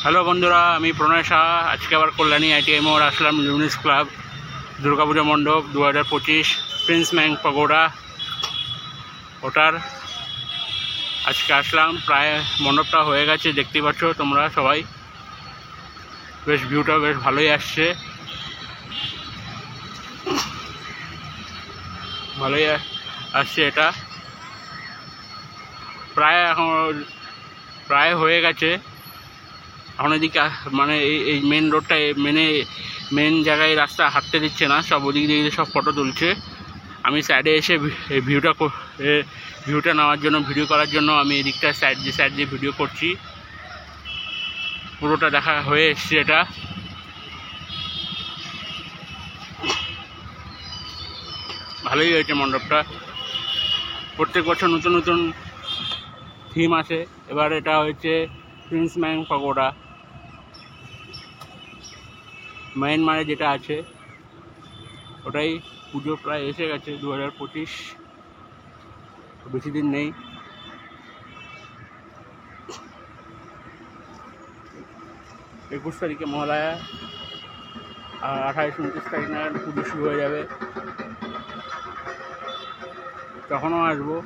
Hello বন্ধুরা, আমি প্রণয় শাহ। আজকে আবার কল্যাণী আইটিআই মোড় আসলাম। লুমিনাস ক্লাব দুর্গাপূজা মণ্ডপ 2025 প্রিন্স ম্যাং পাগোডা ওটার আজকে আসলাম। প্রায় মণ্ডপটা হয়ে গেছে, দেখতে পাচ্ছ তোমরা সবাই। বেশ ভিউটা বেশ ভালোই আসছে, এটা প্রায় হয়ে গেছে। এখন এদিকে মানে এই মেন রোডটা মেন জায়গায় রাস্তা হাঁটতে দিচ্ছে না, সব ওদিক দিয়ে সব ফটো তুলছে। আমি সাইডে এসে ভিউটা নেওয়ার জন্য, ভিডিও করার জন্য আমি এদিকটা সাইড দিয়ে ভিডিও করছি। পুরোটা দেখা হয়ে এসছে। এটা ভালোই হয়েছে মণ্ডপটা। প্রত্যেক বছর নতুন নতুন থিম আসে। এবার এটা হয়েছে প্রিন্স ম্যাং পাগোডা, মায়ানমারে যেটা আছে ওটাই। পুজো প্রায় এসে গেছে, 2025 বেশি দিন নেই। একুশ তারিখে মহালয়া, আর 28-29 তারিখ নাগাদ পুজো শুরু হয়ে যাবে। তখনও আসবো।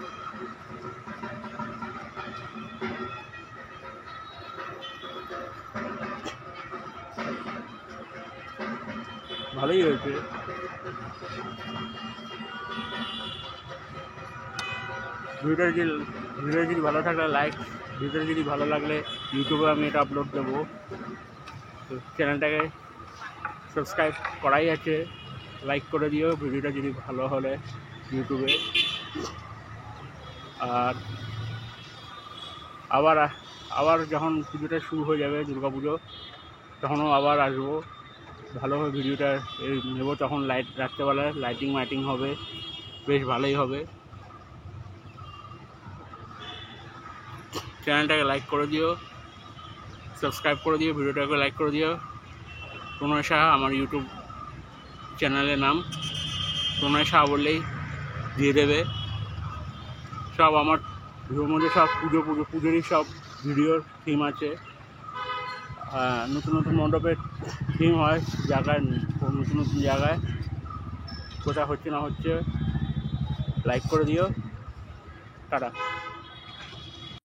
ভালোই হয়েছে। ভিডিওটা যদি ভালো থাকলে লাইক, ভিডিওটা যদি ভালো লাগলে ইউটিউবে আমি এটা আপলোড দেবো। তো চ্যানেলটাকে সাবস্ক্রাইব করাই আছে, লাইক করে দিও ভিডিওটা যদি ভালো হলে ইউটিউবে। আর আবার যখন পুজোটা শুরু হয়ে যাবে, দুর্গাপুজো, তখনও আবার আসবো। ভালোভাবে ভিডিওটা নেব। তখন রাত্রেবেলায় লাইটিং হবে, বেশ ভালোই হবে। চ্যানেলটাকে লাইক করে দিও, সাবস্ক্রাইব করে দিও, ভিডিওটাকে লাইক করে দিও। প্রণয় শাহ আমার ইউটিউব চ্যানেলের নাম। প্রণয় শাহ বললেই দিয়ে দেবে। সব আমার ভিডিওর মধ্যে সব পুজোরই সব ভিডিওর থিম আছে। নতুন মণ্ডপের থিম হয় জায়গায়, নতুন জায়গায় কোথায় হচ্ছে না হচ্ছে। লাইক করে দিও। টাটা।